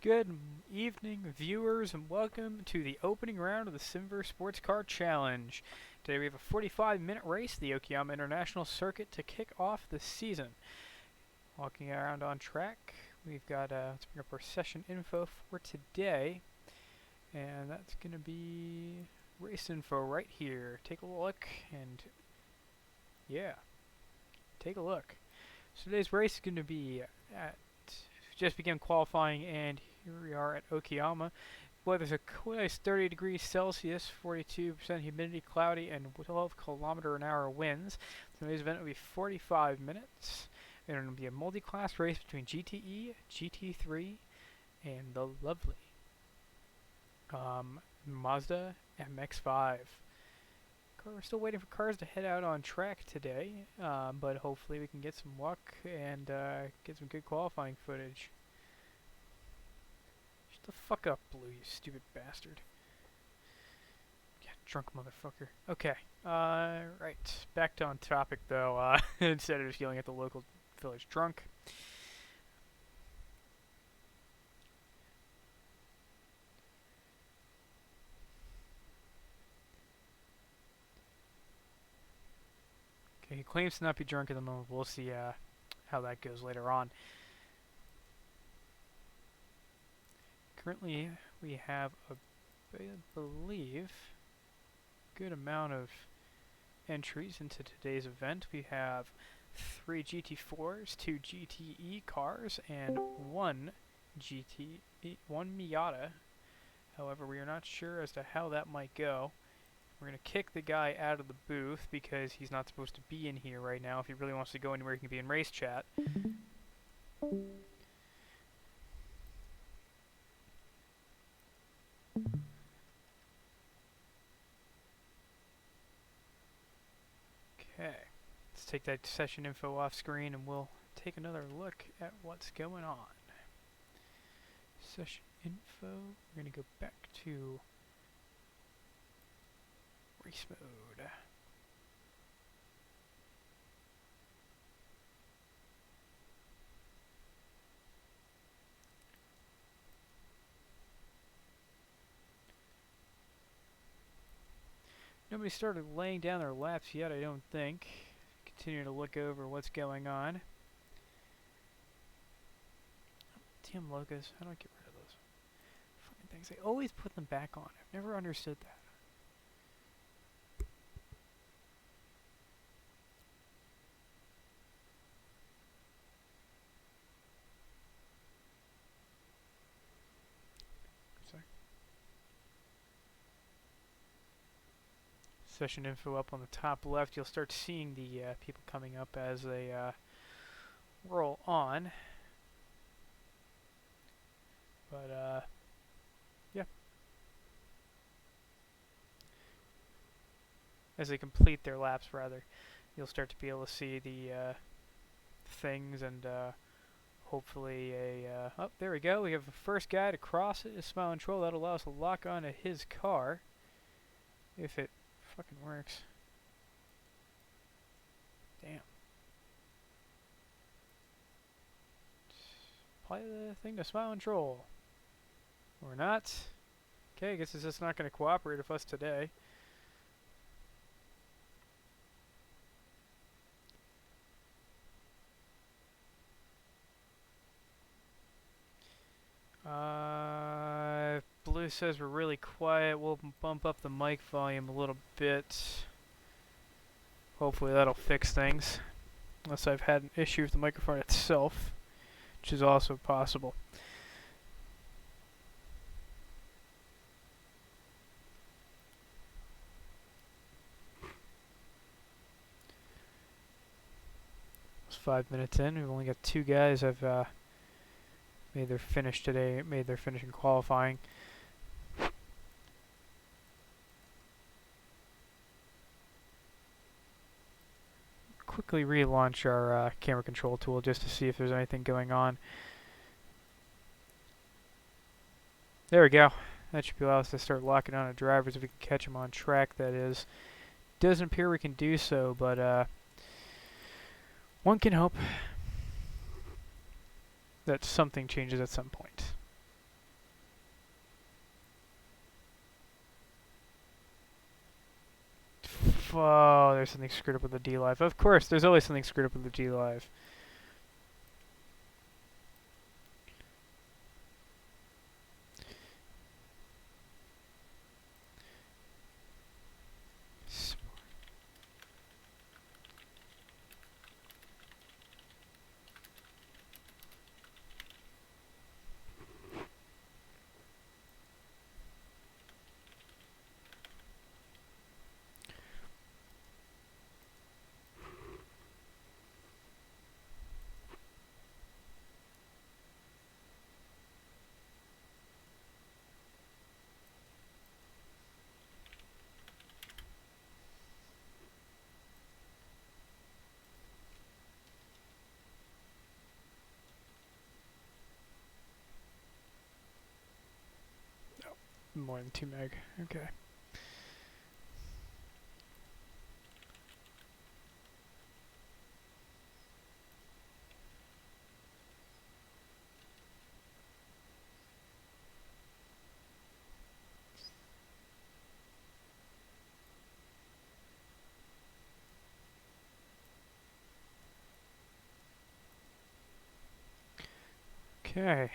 Good evening, viewers, and welcome to the opening round of the Simverse Sports Car Challenge. Today we have a 45-minute race, the Okayama International Circuit, to kick off the season. Walking around on track, we've got, let's bring up our session info for today, and that's going to be race info right here. Take a look, and yeah, take a look. So today's race is going to be at just began qualifying, and here we are at Okayama. Weather's a nice 30 degrees Celsius, 42% humidity, cloudy, and 12-kilometer-an-hour winds. Today's event will be 45 minutes, and it'll be a multi-class race between GTE, GT3, and the lovely Mazda MX-5. We're still waiting for cars to head out on track today, but hopefully we can get some luck and get some good qualifying footage. Shut the fuck up, Blue, you stupid bastard. Yeah, drunk motherfucker. Okay, right. Back on topic, though, instead of just yelling at the local village drunk. Okay, he claims to not be drunk at the moment. We'll see how that goes later on. Currently, we have, I believe, good amount of entries into today's event. We have 3 GT4s, 2 GTE cars, and 1 Miata. However, we are not sure as to how that might go. We're going to kick the guy out of the booth because he's not supposed to be in here right now. If he really wants to go anywhere, he can be in race chat. Okay, let's take that session info off screen and we'll take another look at what's going on. Session info, we're going to go back to race mode. Nobody started laying down their laps yet, I don't think. Continue to look over what's going on. Damn logos, how do I get rid of those fucking things? They always put them back on. I've never understood that. Sorry. Session info up on the top left. You'll start seeing the people coming up as they roll on. But, yeah. As they complete their laps, rather, you'll start to be able to see the things and hopefully oh, there we go. We have the first guy to cross it, a Smile and Troll. That'll allow us to lock onto his car. If it fucking works. Damn. Apply the thing to Smile and Troll. Or not. Okay, I guess it's just not going to cooperate with us today. Blue says we're really quiet. We'll bump up the mic volume a little bit. Hopefully that'll fix things. Unless I've had an issue with the microphone itself, which is also possible. It's 5 minutes in. We've only got 2 guys have made their finish today, made their finish in qualifying. Quickly relaunch our camera control tool just to see if there's anything going on. There we go. That should allow us to start locking on the drivers if we can catch them on track, that is. Doesn't appear we can do so, but one can hope that something changes at some point. Oh, there's something screwed up with the D-Live. Of course, there's always something screwed up with the D-Live. More than 2 meg. Okay. Okay.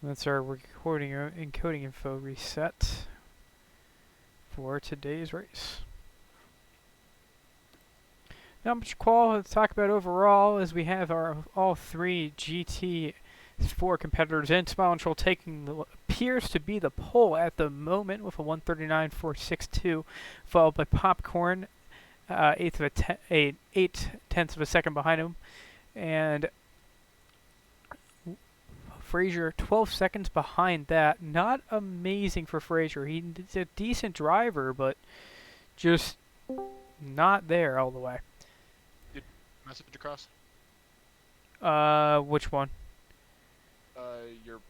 That's our recording encoding info reset for today's race. Not much qual to talk about overall, as we have our all 3 GT4 competitors in. Smile and Troll taking appears to be the pole at the moment with a 139.462, followed by Popcorn, 8/10 of a second behind him, and Frazier 12 seconds behind that. Not amazing for Frazier. He's a decent driver, but just not there all the way. Did message across? Which one? Your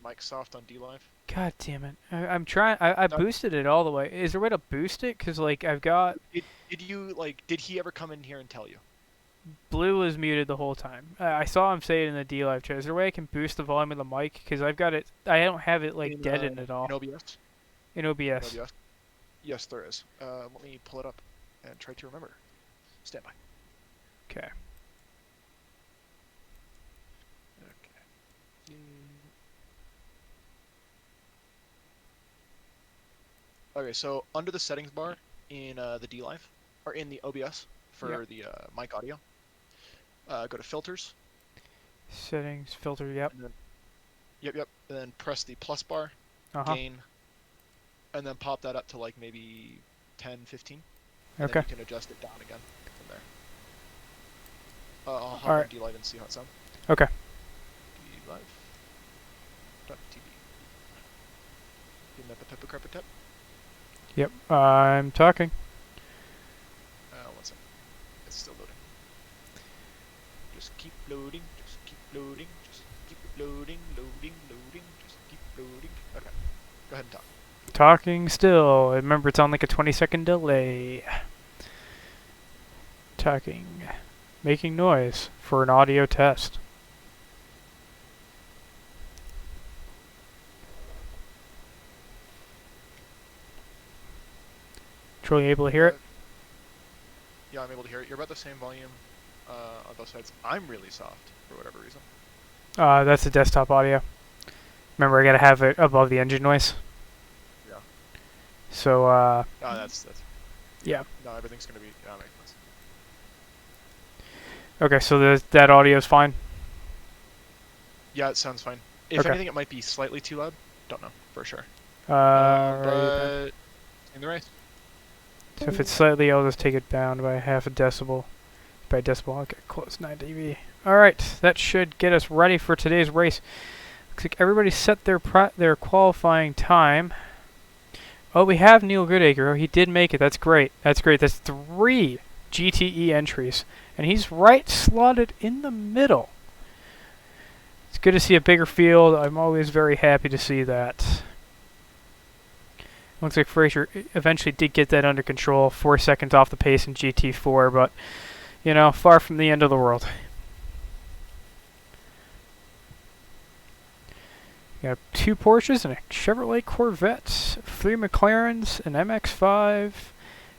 Microsoft on DLive. God damn it! I'm trying. I boosted it all the way. Is there a way to boost it? Cause like I've got. Did you like? Did he ever come in here and tell you? Blue was muted the whole time. I saw him say it in the D-Live chat. Is there a way I can boost the volume of the mic? Because I've got it. I don't have it like deadened at all. In OBS. In OBS. In OBS. Yes, there is. Let me pull it up and try to remember. Stand by. Okay. Okay, so under the settings bar in the DLive, or in the OBS for the mic audio, go to filters. Settings, filter, yep. And then, yep. And then press the plus bar, gain, and then pop that up to like maybe 10, 15. And then you can adjust it down again from there. I'll hop on DLive and see how it sounds. Okay. DLive.tv. Give that the pepper crapper tap. Yep, I'm talking. 1 second. It's still loading. Just keep loading, just keep loading, just keep loading, just keep loading. Okay, go ahead and talk. Talking still. Remember, it's on like a 20-second delay. Talking. Making noise for an audio test. Troy, you able to hear it? Yeah, I'm able to hear it. You're about the same volume on both sides. I'm really soft for whatever reason. That's the desktop audio. Remember, I gotta have it above the engine noise. Yeah. So, No, that's yeah. No, everything's gonna be, yeah, makes sense. Okay, so that audio is fine? Yeah, it sounds fine. If anything, it might be slightly too loud. Don't know, for sure. But in the race. So if it's slightly, I'll just take it down by half a decibel. By decibel, I'll get close 9 dB. Alright, that should get us ready for today's race. Looks like everybody set their qualifying time. Oh, we have Neil Goodacre. Oh, he did make it. That's great. That's great. That's 3 GTE entries. And he's right slotted in the middle. It's good to see a bigger field. I'm always very happy to see that. Looks like Frazier eventually did get that under control. 4 seconds off the pace in GT4, but, you know, far from the end of the world. You got 2 Porsches and a Chevrolet Corvette, 3 McLarens, an MX-5,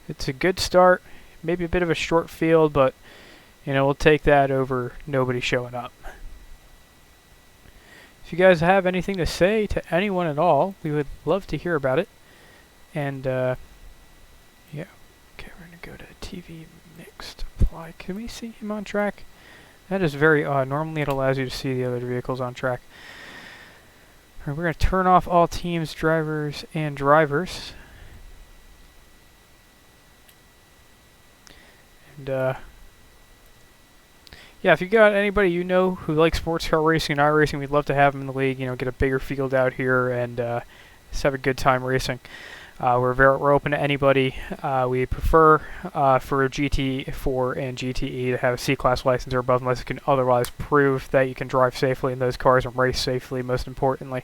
It's a good start. Maybe a bit of a short field, but we'll take that over nobody showing up. If you guys have anything to say to anyone at all, we would love to hear about it. And yeah, okay, we're gonna go to TV mixed apply. Can we see him on track? That is very odd. Normally it allows you to see the other vehicles on track. Alright, we're gonna turn off all teams, drivers, and drivers. And yeah, if you got anybody who likes sports car racing and iRacing, we'd love to have them in the league. Get a bigger field out here and just have a good time racing. We're open to anybody. We prefer for GT4 and GTE to have a C-Class license or above unless you can otherwise prove that you can drive safely in those cars and race safely, most importantly.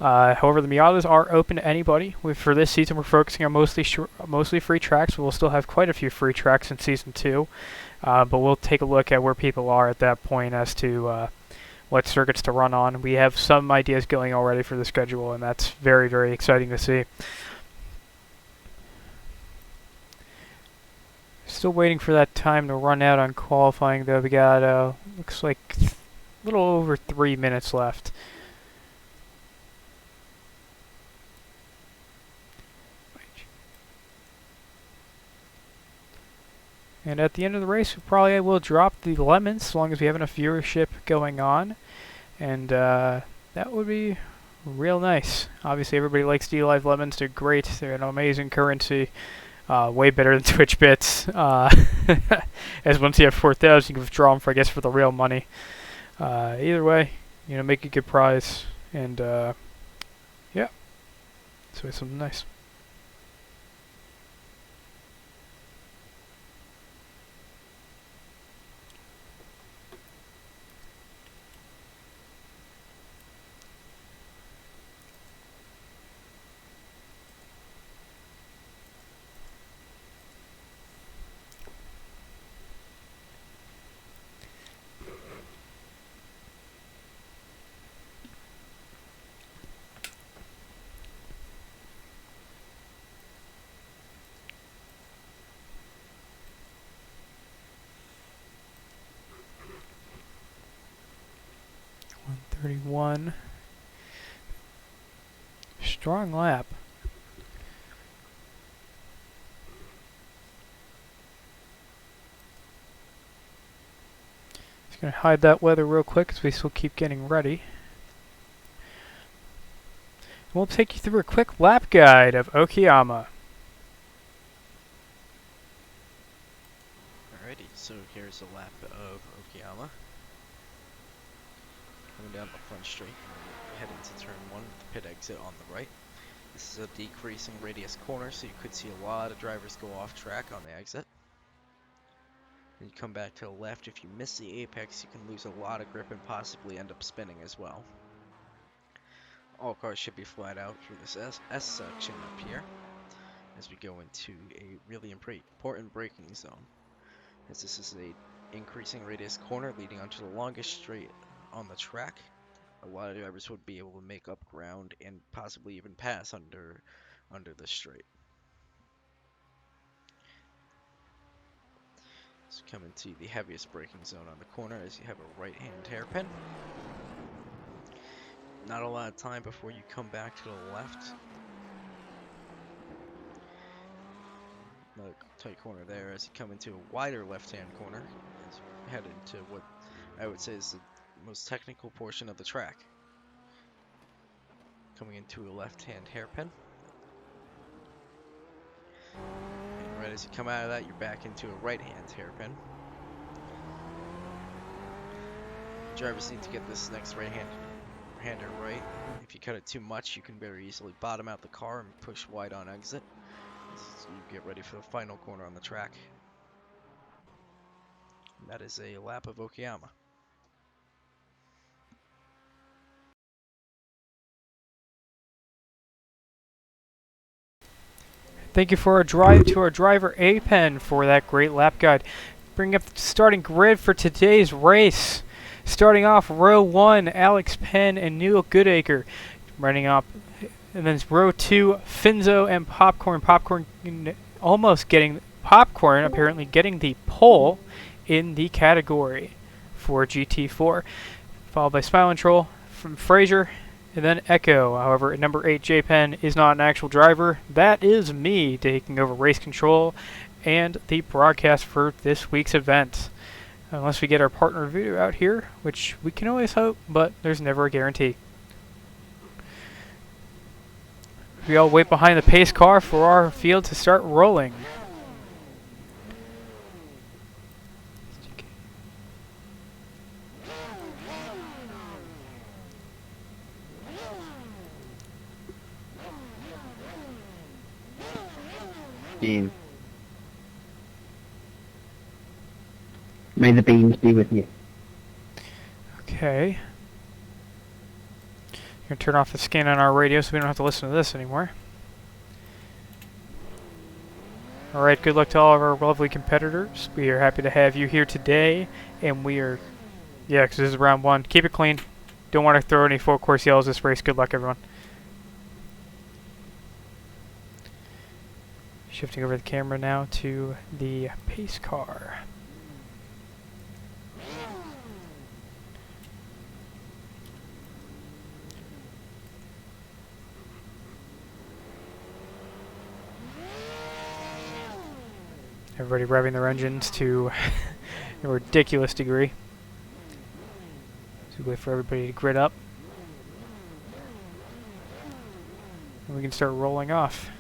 However, the Miatas are open to anybody. For this season, we're focusing on mostly free tracks. We'll still have quite a few free tracks in Season 2, but we'll take a look at where people are at that point as to what circuits to run on. We have some ideas going already for the schedule, and that's very, very exciting to see. Still waiting for that time to run out on qualifying, though. We got, looks like a little over 3 minutes left. And at the end of the race, we probably will drop the lemons as long as we have enough viewership going on. And that would be real nice. Obviously, everybody likes D-Live lemons. They're great. They're an amazing currency. Way better than Twitch bits. As once you have 4,000, you can withdraw them for the real money. Either way, make a good prize, and yeah, so it's something nice. .31. Strong lap. Just gonna hide that weather real quick as we still keep getting ready. We'll take you through a quick lap guide of Okayama. Alrighty, so here's a lap of Okayama. Coming down the front straight, head into turn 1 with the pit exit on the right. This is a decreasing radius corner, so you could see a lot of drivers go off track on the exit. Then you come back to the left. If you miss the apex, you can lose a lot of grip and possibly end up spinning as well. All cars should be flat out through this S section up here as we go into a really important braking zone, as this is a increasing radius corner leading onto the longest straight on the track. A lot of drivers would be able to make up ground and possibly even pass under the straight. So come into the heaviest braking zone on the corner as you have a right-hand hairpin. Not a lot of time before you come back to the left. Another tight corner there as you come into a wider left-hand corner as you head into what I would say is the most technical portion of the track. Coming into a left-hand hairpin. And right as you come out of that, you're back into a right-hand hairpin. Drivers need to get this next right-hander right. If you cut it too much, you can very easily bottom out the car and push wide on exit. So you get ready for the final corner on the track. And that is a lap of Okayama. Thank you to our driver A-Pen for that great lap guide. Bring up the starting grid for today's race. Starting off row 1, Alex Penn and Neil Goodacre. Running up, and then row 2, Finzo and Popcorn. Popcorn almost getting Popcorn apparently getting the pole in the category for GT4, followed by Smile and Troll from Fraser, and then Echo. However, at number 8, J-Pen is not an actual driver. That is me taking over race control and the broadcast for this week's event. Unless we get our partner video out here, which we can always hope, but there's never a guarantee. We all wait behind the pace car for our field to start rolling. Bean. May the beans be with you. Okay. Gonna turn off the scan on our radio so we don't have to listen to this anymore. Alright, good luck to all of our lovely competitors. We are happy to have you here today, and we are... Yeah, because this is round 1. Keep it clean. Don't want to throw any full course yells this race. Good luck, everyone. Shifting over the camera now to the pace car. Everybody revving their engines to a ridiculous degree. So we wait for everybody to grid up. And we can start rolling off.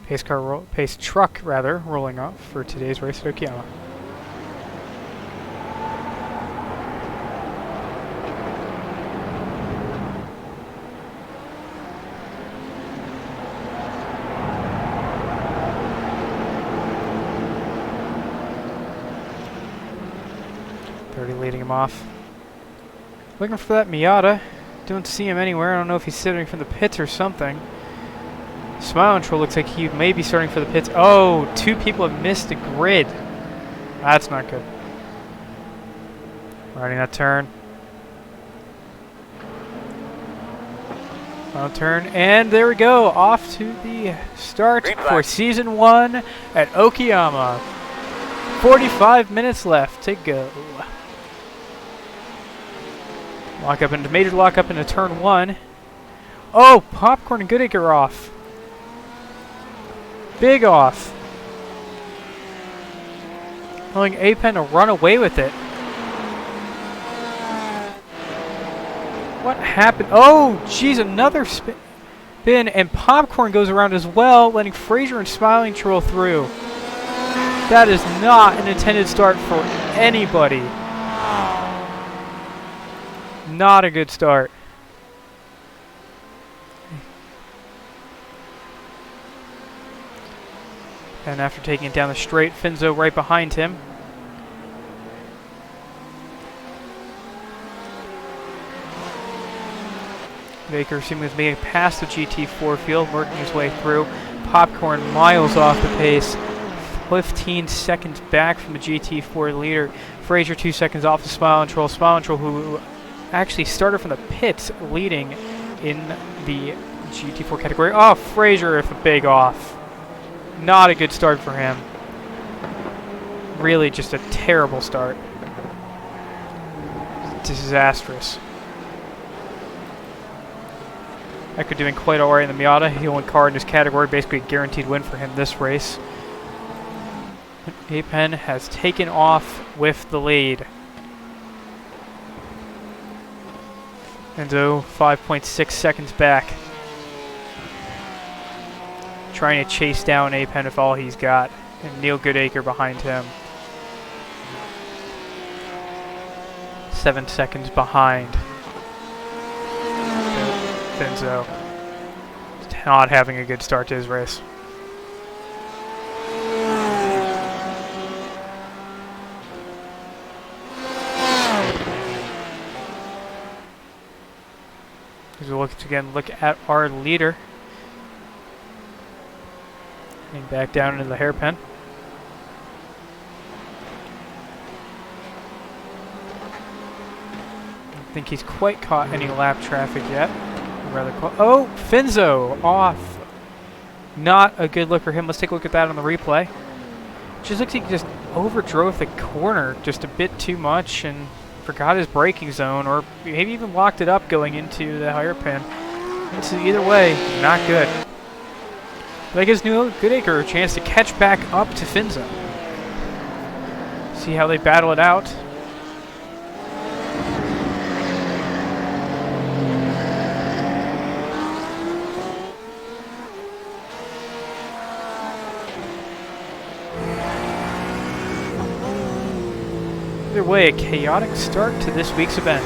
Pace truck rolling off for today's race at Okayama. Already leading him off. Looking for that Miata. Don't see him anywhere. I don't know if he's sitting from the pits or something. Smile and Troll looks like he may be starting for the pits. Oh, 2 people have missed the grid. That's not good. Riding that turn. Final turn, and there we go. Off to the start for Season 1 at Okayama. 45 minutes left to go. Major lock up into turn 1. Oh, Popcorn and Goodacre off. Big off. Allowing A-Pen to run away with it. What happened? Oh, jeez, another spin, and Popcorn goes around as well, letting Fraser and Smiling Troll through. That is not an intended start for anybody. Not a good start. And after taking it down the straight, Finzo right behind him. Baker seemingly making past the GT4 field, working his way through. Popcorn miles off the pace. 15 seconds back from the GT4 leader. Fraser 2 seconds off the Smile and Troll. Smile and Troll, who actually started from the pits, leading in the GT4 category. Oh, Fraser with a big off. Not a good start for him. Really just a terrible start. Disastrous. Echo doing quite alright in the Miata. He only car in his category, basically a guaranteed win for him this race. A-Pen has taken off with the lead. Enzo 5.6 seconds back. Trying to chase down A-Pen with all he's got. And Neil Goodacre behind him. 7 seconds behind. Finzo. Not having a good start to his race. As we look at our leader. Getting back down into the hairpin. think he's quite caught any lap traffic yet. Rather oh, Finzo off. Not a good look for him. Let's take a look at that on the replay. Just looks like he just overdrove the corner just a bit too much and forgot his braking zone, or maybe even locked it up going into the higher pin. Either way, not good. That gives New Goodacre a chance to catch back up to Finzo. See how they battle it out. Either way, a chaotic start to this week's event.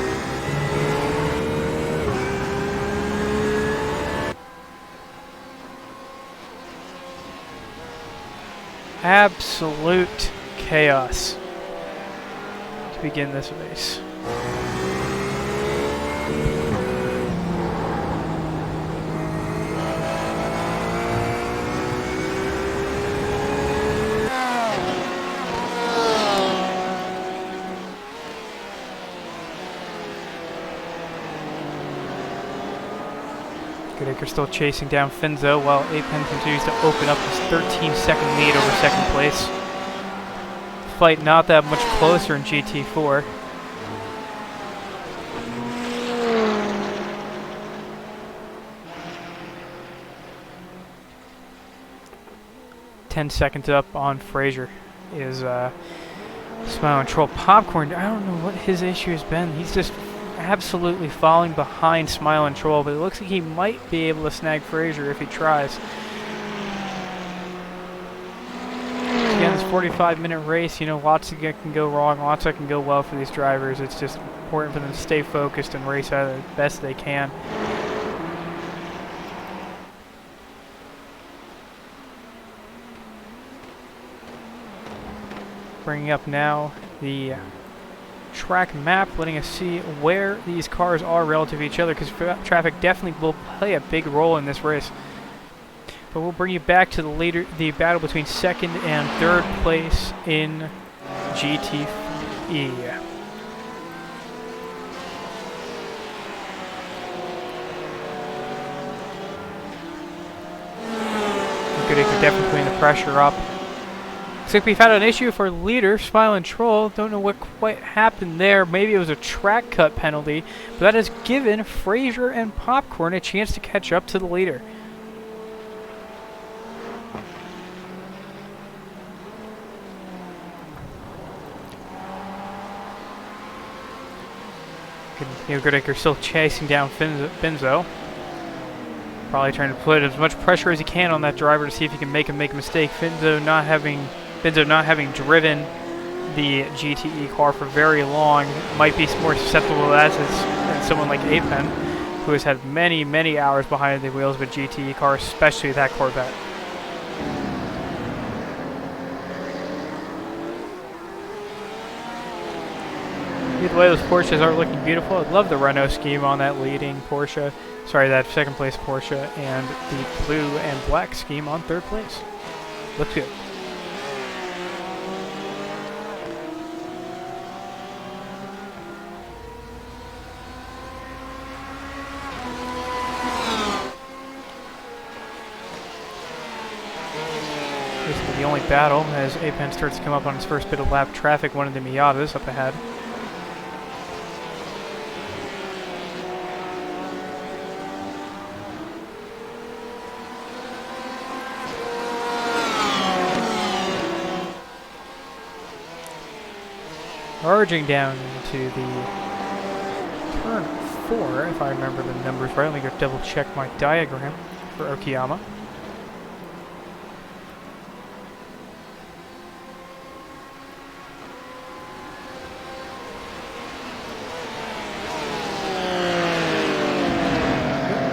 Absolute chaos to begin this race. Goodacre still chasing down Finzo while Apen continues to open up his 13-second lead over second place. Fight not that much closer in GT4. .10 seconds up on Frazier is Smile and Troll. Popcorn, I don't know what his issue has been. He's just absolutely falling behind Smile and Troll, but it looks like he might be able to snag Frazier if he tries. Again, this 45-minute race, you know, lots that can go wrong, lots that can go well for these drivers. It's just important for them to stay focused and race out the best they can. Bringing up now the track map, letting us see where these cars are relative to each other, because traffic definitely will play a big role in this race. But we'll bring you back to the battle between second and third place in GTE. Goodacre definitely putting the pressure up. Looks like we've had an issue for leader, Smile and Troll. Don't know what quite happened there. Maybe it was a track cut penalty, but that has given Frazier and Popcorn a chance to catch up to the leader. Goodacre still chasing down Finzo. Probably trying to put as much pressure as he can on that driver to see if he can make him make a mistake. Finzo not having driven the GTE car for very long might be more susceptible to that than someone like Apen, who has had many, many hours behind the wheels of a GTE car, especially that Corvette. Either way, those Porsches are looking beautiful. I love the Renault scheme on that leading Porsche. Sorry, that second place Porsche, and the blue and black scheme on third place. Looks good. Basically the only battle as Apen starts to come up on his first bit of lap traffic, one of the Miatas up ahead. Charging down into the turn 4, if I remember the numbers right. Let me go double check my diagram for Okayama.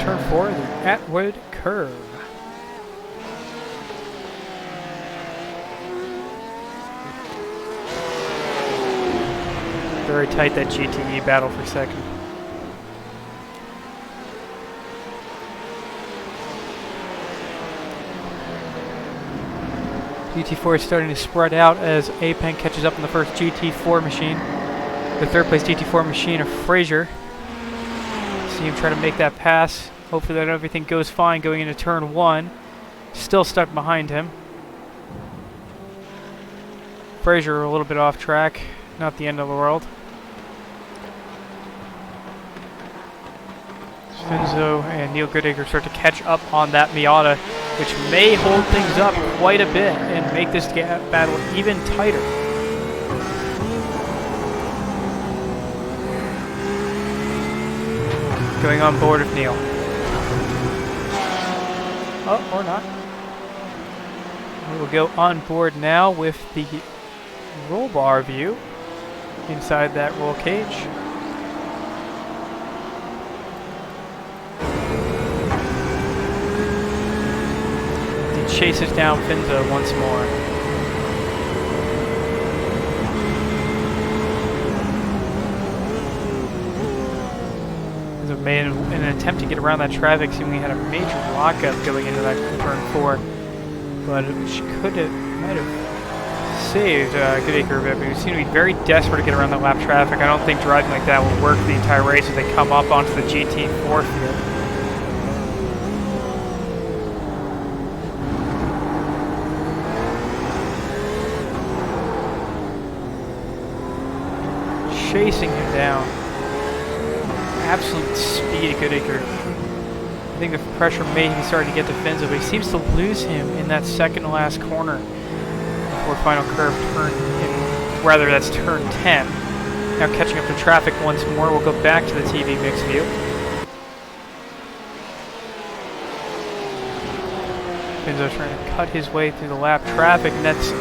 Turn 4, the Atwood curve. Very tight, that GTE battle for second. GT4 is starting to spread out as Apen catches up in the first GT4 machine. The third place GT4 machine of Frazier See him try to make that pass. Hopefully that everything goes fine going into turn 1. Still stuck behind him. Frazier a little bit off track. Not the end of the world. Finzo and Neil Goodacre start to catch up on that Miata, which may hold things up quite a bit and make this battle even tighter. Going on board of Neil. Oh, or not. We will go on board now with the roll bar view inside that roll cage. He chases down Finzo once more. Made an attempt to get around that traffic, seeming we had a major lockup going into that turn 4, but which might have saved Goodacre a bit, but he seemed to be very desperate to get around that lap traffic. I don't think driving like that will work the entire race as they come up onto the GT4 field. Chasing him down. Absolute speed at Goodacre. I think the pressure may be starting to get to Finzo, but he seems to lose him in that second to last corner before final curve turn in, rather that's turn 10. Now catching up to traffic once more. We'll go back to the TV mix view. Finzo trying to cut his way through the lap traffic, and that's,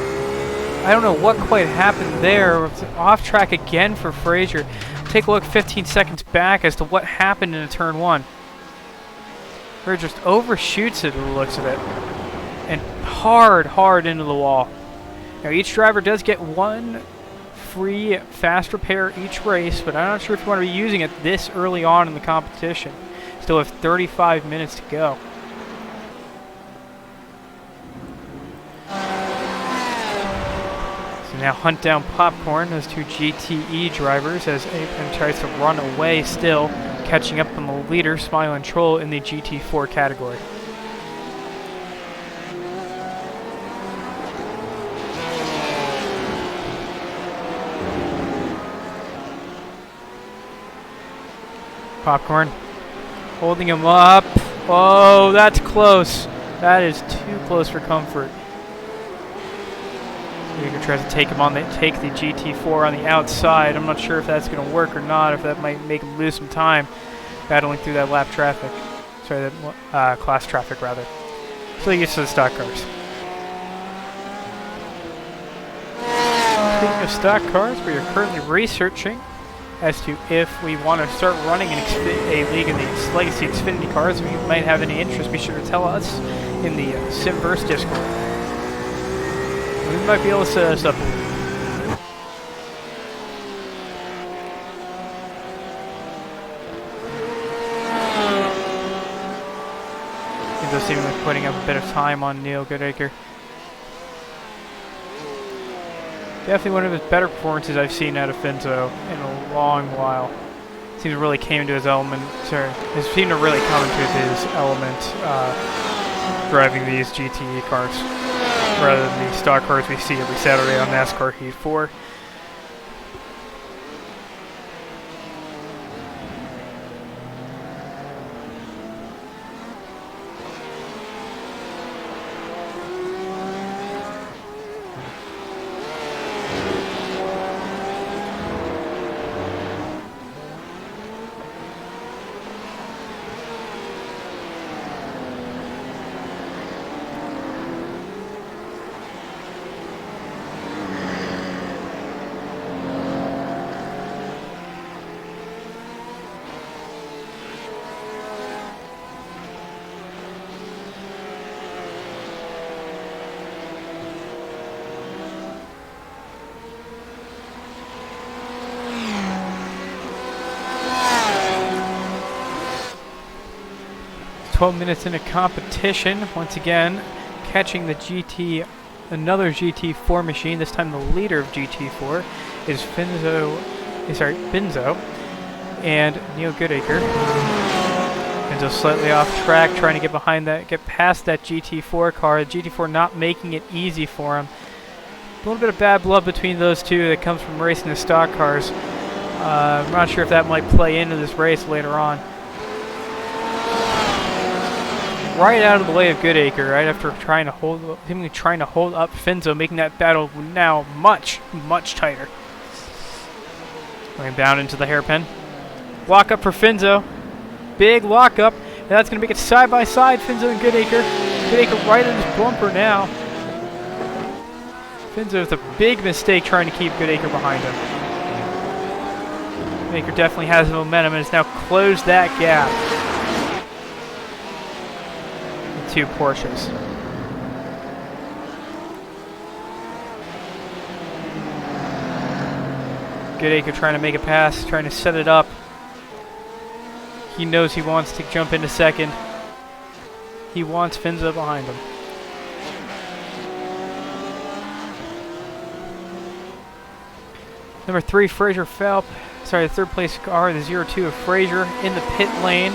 I don't know what quite happened there. It's off track again for Frazier. Take a look 15 seconds back as to what happened in a turn 1. Frazier just overshoots it at the looks of it. And hard into the wall. Now each driver does get one free fast repair each race, but I'm not sure if you want to be using it this early on in the competition. Still have 35 minutes to go. Now hunt down Popcorn, those two GTE drivers, as Apen tries to run away still, catching up on the leader, Smile and Troll, in the GT4 category. Popcorn holding him up. Oh, that's close. That is too close for comfort. Goodacre tries to take the GT4 on the outside. I'm not sure if that's going to work or not, if that might make him lose some time battling through that lap traffic. Sorry, that class traffic, rather. So used to the stock cars. Speaking of stock cars, we are currently researching as to if we want to start running a league in the Legacy Xfinity cars. If you might have any interest, be sure to tell us in the Simverse Discord. We might be able to set us up. It does seem like putting up a bit of time on Neil Goodacre. Definitely one of his better performances I've seen out of Finzo in a long while. Seems to really came into his element. It seemed to really come into his element driving these GTE cars, rather than the stock cars we see every Saturday on NASCAR Heat 4. "12 minutes into competition, once again, catching the another GT4 machine. This time the leader of GT4 is Finzo, and Neil Goodacre. Enzo slightly off track, trying to get behind that, get past that GT4 car. The GT4 not making it easy for him. A little bit of bad blood between those two that comes from racing the stock cars. I'm not sure if that might play into this race later on. Right out of the way of Goodacre, right after trying to hold up Finzo, making that battle now much, much tighter. Going down into the hairpin. Lock up for Finzo. Big lock up. And that's going to make it side by side, Finzo and Goodacre. Goodacre right in his bumper now. Finzo with a big mistake trying to keep Goodacre behind him. Goodacre definitely has the momentum and has now closed that gap. The two Porsches. Goodacre trying to make a pass, trying to set it up. He knows he wants to jump into second. He wants Finzo behind him. Number 3, Fraser Phelps. Sorry, the third place car, the 02 of Fraser in the pit lane.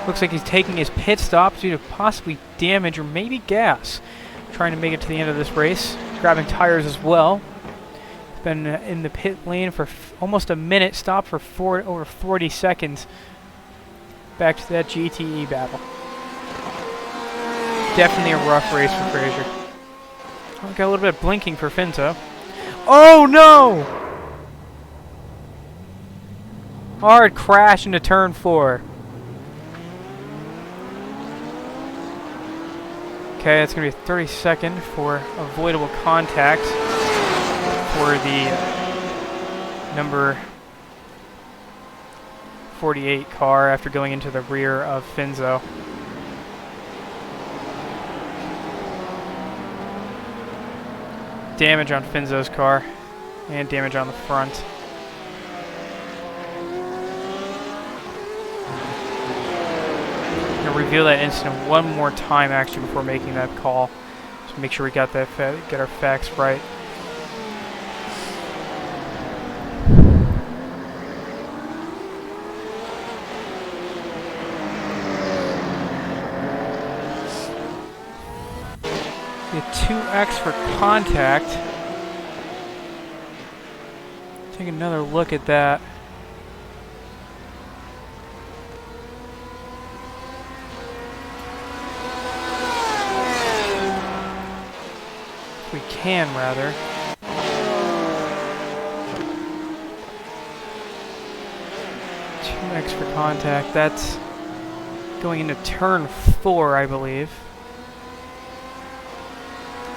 Looks like he's taking his pit stop due to possibly damage or maybe gas. Trying to make it to the end of this race. Grabbing tires as well. He's been in the pit lane for almost a minute. Stopped for over 40 seconds. Back to that GTE battle. Definitely a rough race for Fraser. Oh, got a little bit of blinking for Finzo. Oh no! Hard crash into turn 4. Okay, that's going to be a 30-second for avoidable contact for the number 48 car after going into the rear of Finzo. Damage on Finzo's car and damage on the front. I'm going to reveal that incident one more time actually before making that call. Just make sure we got that get our facts right. The 2X for contact. Take another look at that. If we can, rather. 2X for contact. That's going into turn 4, I believe.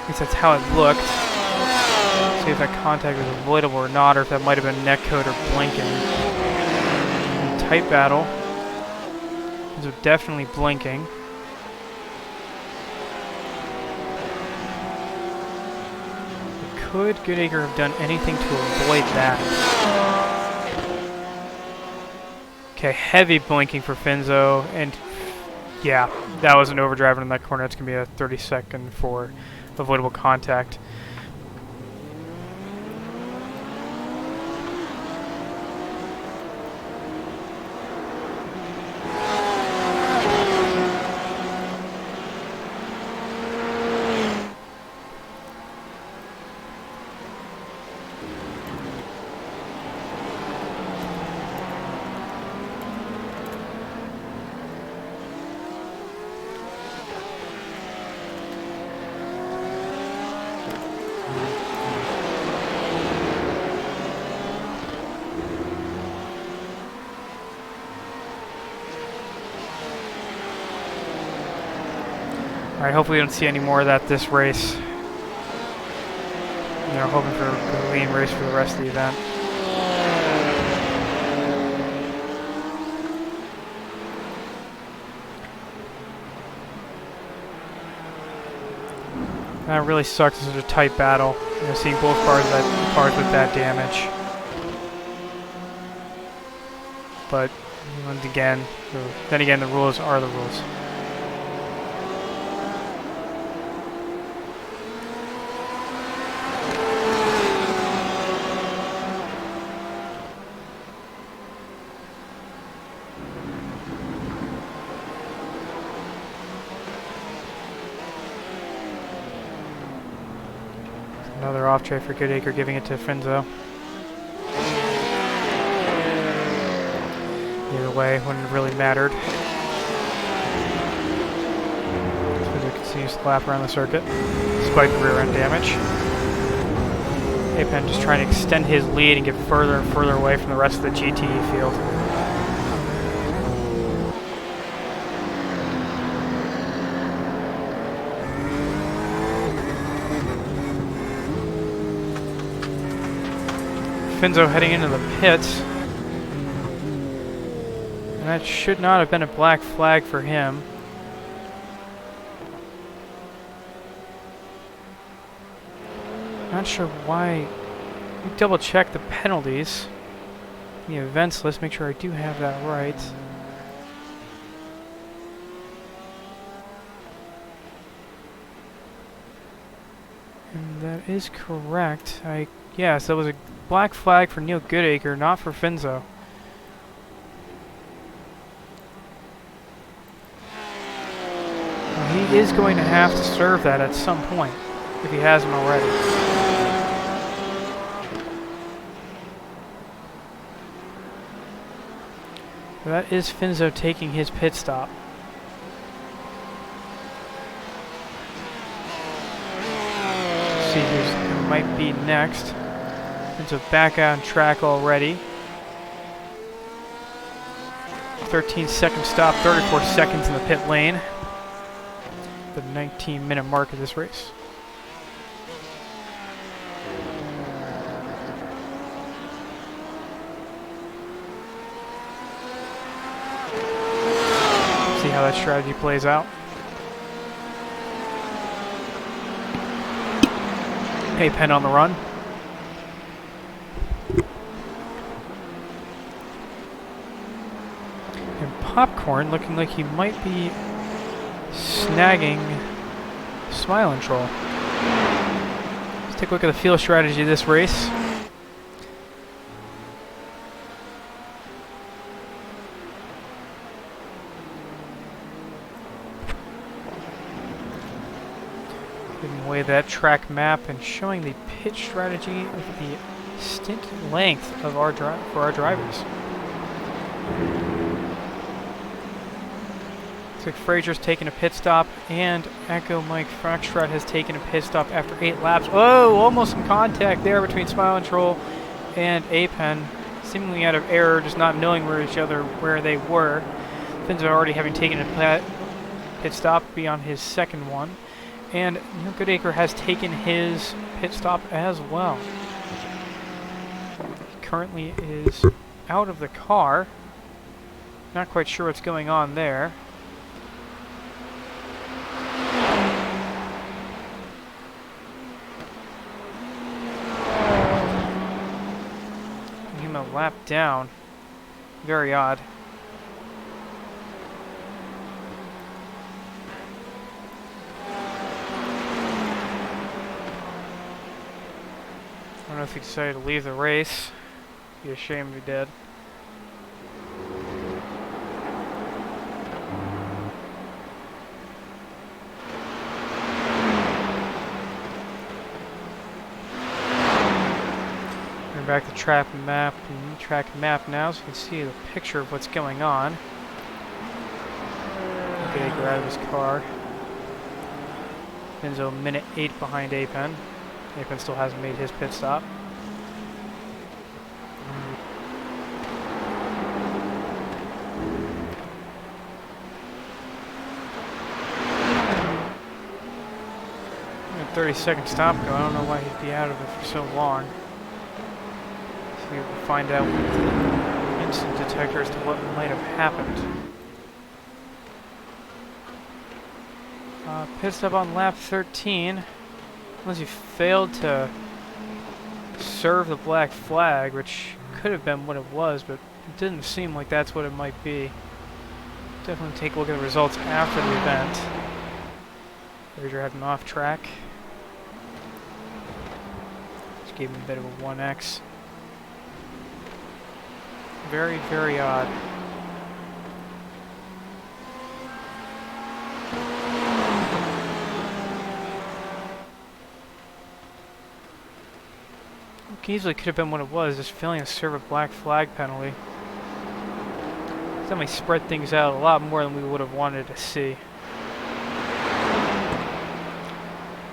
At least that's how it looked. See if that contact was avoidable or not, or if that might have been neck code or blinking. Tight battle. Those are definitely blinking. Could Goodacre have done anything to avoid that? Okay, heavy blinking for Finzo, and yeah, that was an overdrive in that corner. That's going to be a 30-second for avoidable contact. Alright, hopefully we don't see any more of that this race. You know, hoping for a lean race for the rest of the event. That really sucks. It's such a tight battle. You know, seeing both cars with that damage. But once again, then again, the rules are the rules. Another off tray for Goodacre, giving it to Finzo. Either way, wouldn't have really mattered. Finzo continues to lap around the circuit, despite the rear end damage. Apen just trying to extend his lead and get further and further away from the rest of the GTE field. Finzo heading into the pits. And that should not have been a black flag for him. Not sure why. Let me double check the penalties. The events list, make sure I do have that right. And that is correct. Yes, that was a black flag for Neil Goodacre, not for Finzo. Well, he is going to have to serve that at some point, if he hasn't already. So that is Finzo taking his pit stop. Let's see who might be next. Finzo back on track already. 13-second stop, 34 seconds in the pit lane. The 19-minute mark of this race. See how that strategy plays out. Apen on the run. And Popcorn looking like he might be snagging Smiling Troll. Let's take a look at the field strategy of this race. Giving away that track map and showing the pit strategy of the stint length of for our drivers. Looks like Frazier's taken a pit stop, and Echo Mike Foxtrot has taken a pit stop after 8 laps. Oh, almost some contact there between Smiling Troll and Apen, seemingly out of error, just not knowing where they were. Finzo already having taken a pit stop, beyond his second one. And Neil Goodacre has taken his pit stop as well. He currently is out of the car. Not quite sure what's going on there. Him a lap down. Very odd. I don't know if he decided to leave the race. Be a shame if he did. Going back to track map now, so you can see the picture of what's going on. Goodacre out of his car. Finzo minute 8 behind Apen. Apen still hasn't made his pit stop. A 30-second stop go. I don't know why he'd be out of it for so long. So we will find out with the instant detector as to what might have happened. Pit stop on lap 13. Unless he failed to serve the black flag, which could have been what it was, but it didn't seem like that's what it might be. Definitely take a look at the results after the event. Frazier had an off track. Just gave him a bit of a 1x. Very, very odd. Easily could have been what it was, just failing to serve a black flag penalty. Definitely spread things out a lot more than we would have wanted to see.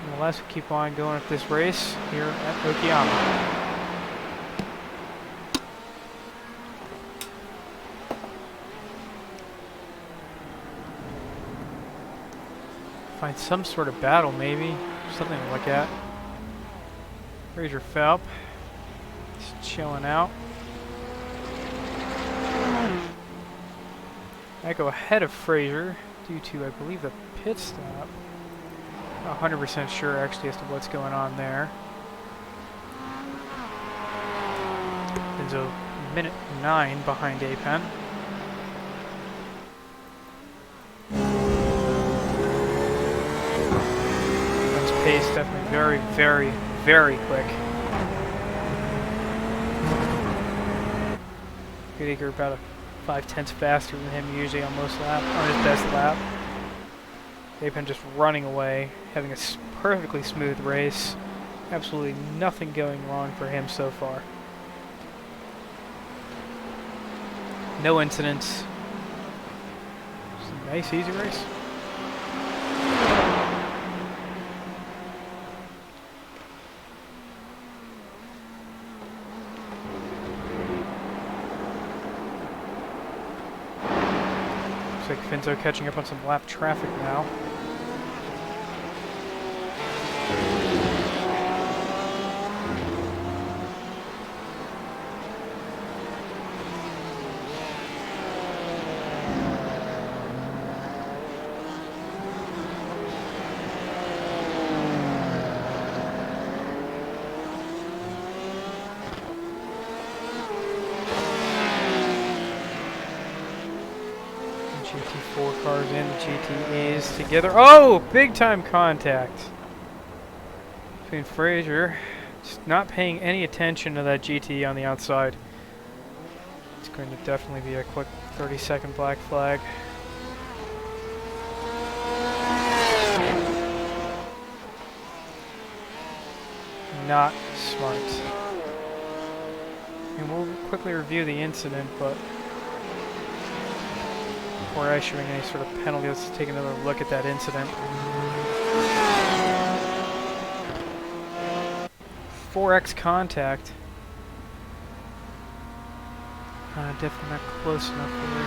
Nonetheless, we keep on going with this race here at Okayama. Find some sort of battle, maybe. Something to look at. Fraser Phelps. Just chilling out. I go ahead of Fraser due to, I believe, the pit stop. Not 100% sure actually as to what's going on there. There's a minute 9 behind Apen. His pace definitely very, very, very quick. Goodacre about a 5/10 faster than him usually on most lap, on his best lap. Apen just running away, having a perfectly smooth race. Absolutely nothing going wrong for him so far. No incidents. Just a nice, easy race. Looks like Finzo catching up on some lap traffic now. GT4 cars and the GTEs together. Oh! Big time contact between Fraser. Just not paying any attention to that GTE on the outside. It's going to definitely be a quick 30-second black flag. Not smart. And we'll quickly review the incident, but before issuing any sort of penalty, let's take another look at that incident. 4x contact. Definitely not close enough for me.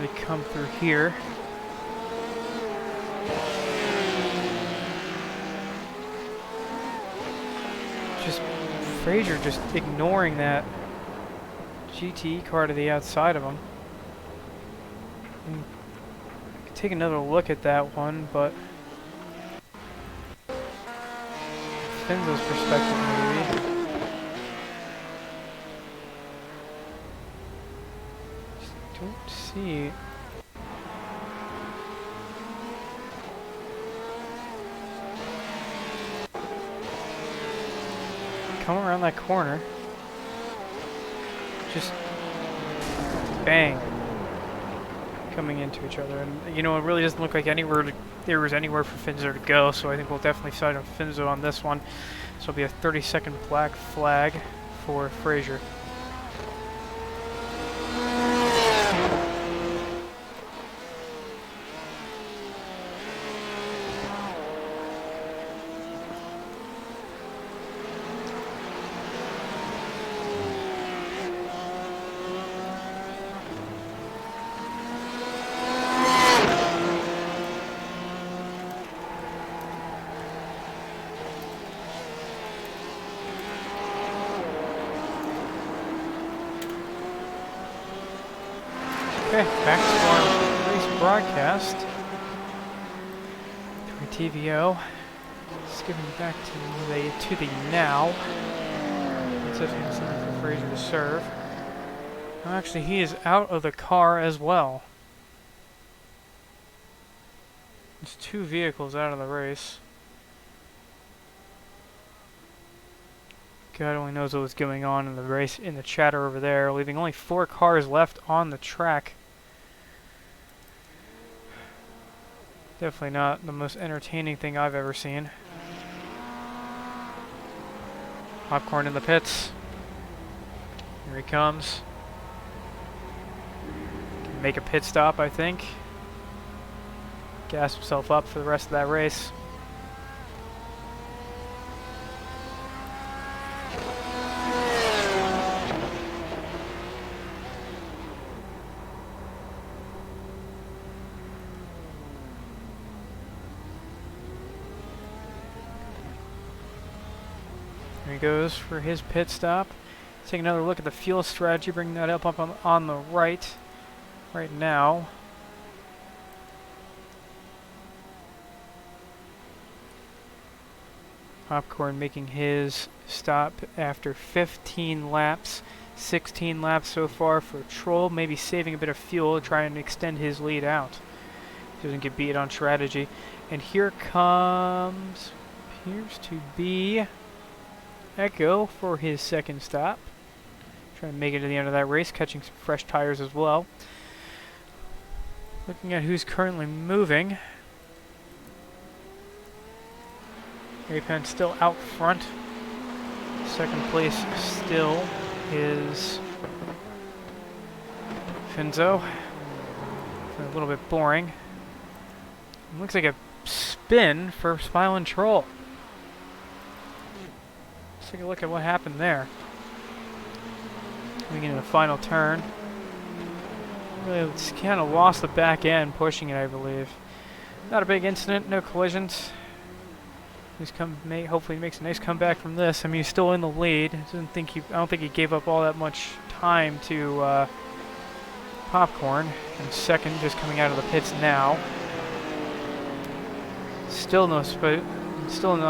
They come through here. Just Fraser just ignoring that GTE car to the outside of him. I could take another look at that one, but Finzo's perspective maybe. Just don't see. Come around that corner. Just bang. Coming into each other. And you know, it really doesn't look like there was anywhere for Finzo to go, so I think we'll definitely side on Finzo on this one. So it'll be a 30-second black flag for Fraser. Okay, back to our race broadcast. Through TVO. Skipping back to the now. It's definitely something for Fraser to serve. Well, actually, he is out of the car as well. There's 2 vehicles out of the race. God only knows what was going on in the race, in the chatter over there, leaving only 4 cars left on the track. Definitely not the most entertaining thing I've ever seen. Popcorn in the pits. Here he comes. Can make a pit stop, I think. Gas himself up for the rest of that race. Here he goes for his pit stop. Take another look at the fuel strategy, bring that up on the right now. Popcorn making his stop after 15 laps. 16 laps so far for Troll, maybe saving a bit of fuel, trying to extend his lead out. He doesn't get beat on strategy. And here comes, appears to be Echo for his second stop. Trying to make it to the end of that race, catching some fresh tires as well. Looking at who's currently moving. Apen still out front. Second place still is Finzo. A little bit boring. Looks like a spin for Smiling Troll. Let's take a look at what happened there. Coming into the final turn. Really kind of lost the back end pushing it, I believe. Not a big incident, no collisions. Hopefully he makes a nice comeback from this. I mean, he's still in the lead. I don't think he gave up all that much time to Popcorn. And second, just coming out of the pits now. Still no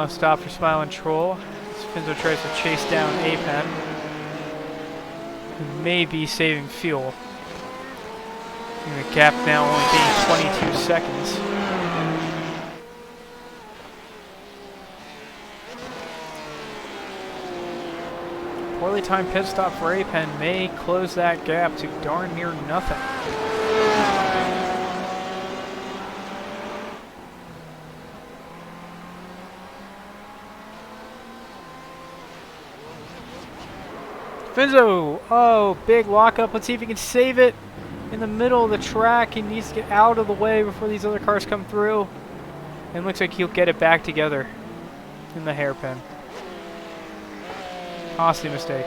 stop for Smiling Troll. Finzo tries to chase down Apen, who may be saving fuel. The gap now only being 22 seconds. Poorly timed pit stop for Apen may close that gap to darn near nothing. Finzo! Oh, big lockup. Let's see if he can save it in the middle of the track. He needs to get out of the way before these other cars come through. And looks like he'll get it back together in the hairpin. Costly mistake.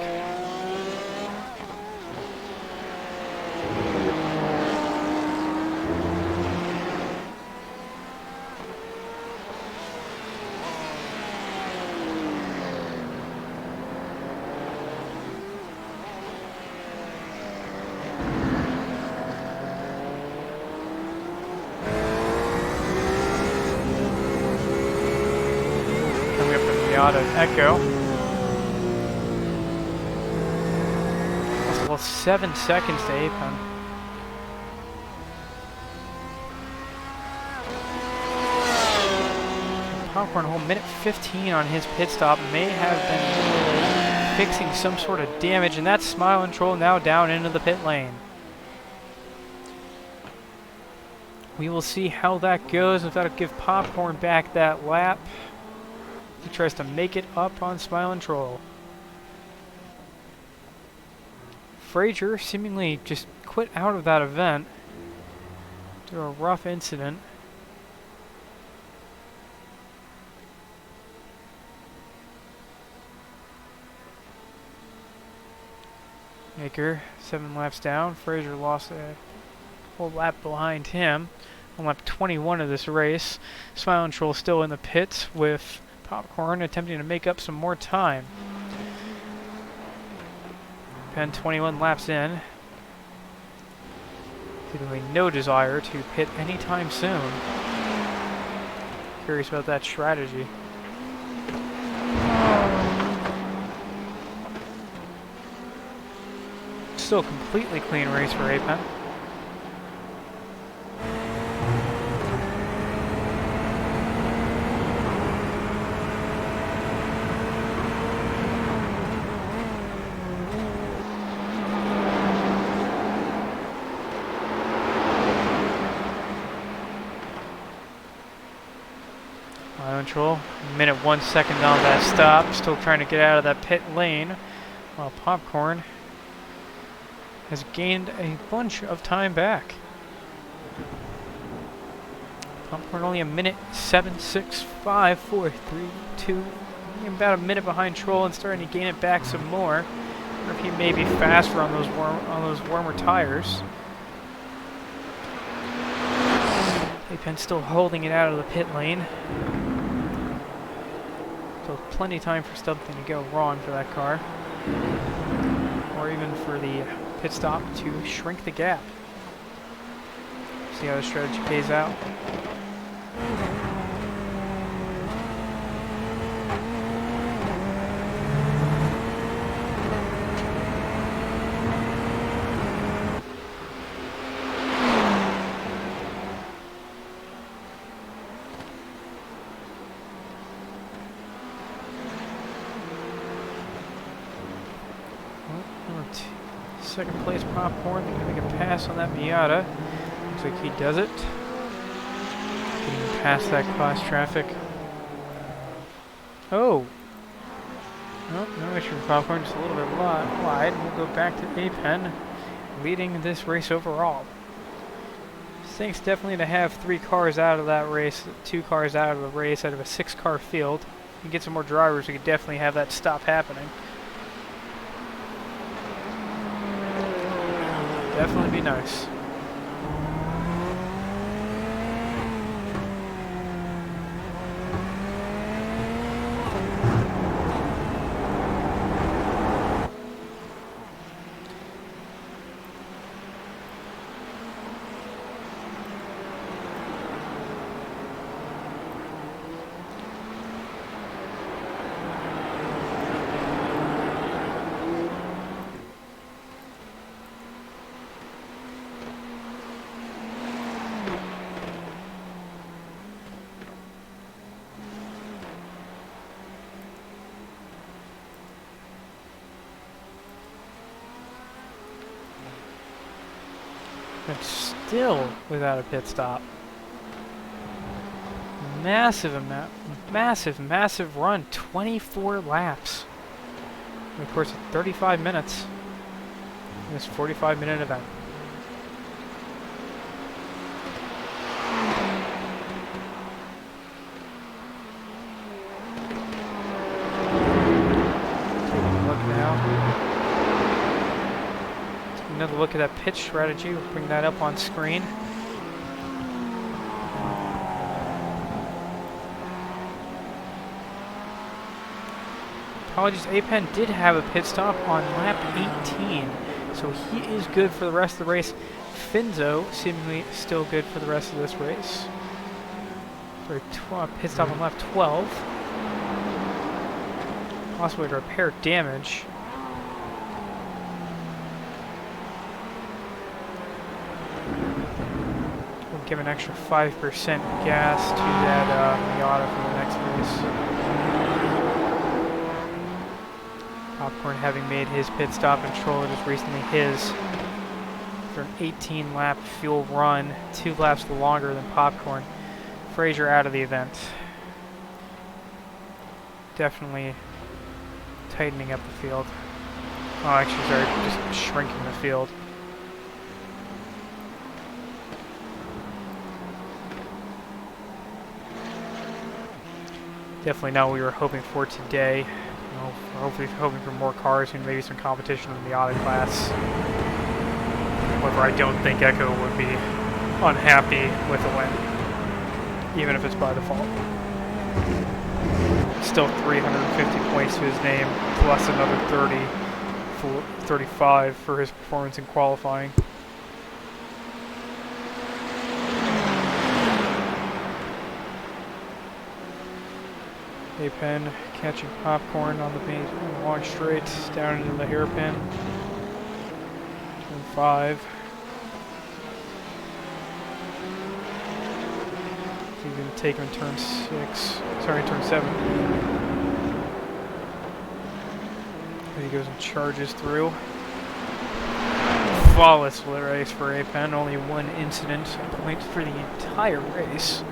Coming up to Miata and Echo. Well, 7 seconds to Apen. Popcorn, a whole minute 15 on his pit stop, may have been fixing some sort of damage, and that's Smiling Troll now down into the pit lane. We will see how that goes, if that'll give Popcorn back that lap. He tries to make it up on Smiling Troll. Frazier seemingly just quit out of that event due to a rough incident. Maker 7 laps down. Frazier lost a whole lap behind him on lap 21 of this race. Smiling Troll still in the pits with Popcorn attempting to make up some more time. Pen 21 laps in. Seemingly no desire to pit anytime soon. Curious about that strategy. Still a completely clean race for Apen. control. Minute 1 second on that stop. Still trying to get out of that pit lane. While Popcorn has gained a bunch of time back. Popcorn only a minute 7, 6, 5, 4, 3, 2. About a minute behind Troll and starting to gain it back some more. Or if he may be faster on those warmer tires. Apen still holding it out of the pit lane. So plenty of time for something to go wrong for that car. Or even for the pit stop to shrink the gap. See how the strategy pays out. Second place Popcorn, going to make a pass on that Miata. Looks like he does it. Getting past that class traffic. Oh! Nope, no issue with Popcorn, just a little bit wide. We'll go back to Apen, leading this race overall. Stinks definitely to have 3 cars out of that race, 2 cars out of the race out of a 6-car field. You get some more drivers, we could definitely have that stop happening. Definitely be nice. And still without a pit stop. Massive run. 24 laps. And of course, 35 minutes in this 45-minute event. Taking a look now. Another look at that pitch strategy. We'll bring that up on screen. Apologies, Apen did have a pit stop on lap 18, so he is good for the rest of the race. Finzo seemingly still good for the rest of this race. For a pit stop on lap 12. Possibly to repair damage. Give an extra 5% gas to that Miata for the next race. Popcorn having made his pit stop and Troller just recently his for an 18-lap fuel run, 2 laps longer than Popcorn. Frazier out of the event. Definitely tightening up the field. Oh, actually, sorry, just shrinking the field. Definitely not what we were hoping for today. You know, we're hopefully hoping for more cars and maybe some competition in the auto class. However, I don't think Echo would be unhappy with a win, even if it's by default. Still 350 points to his name, plus another 35 for his performance in qualifying. Apen catching Popcorn on the main long straight down into the hairpin. Turn 5. He's going to take him in turn 6. Sorry, turn 7. He goes and charges through. Flawless race for Apen. Only 1 incident point for the entire race.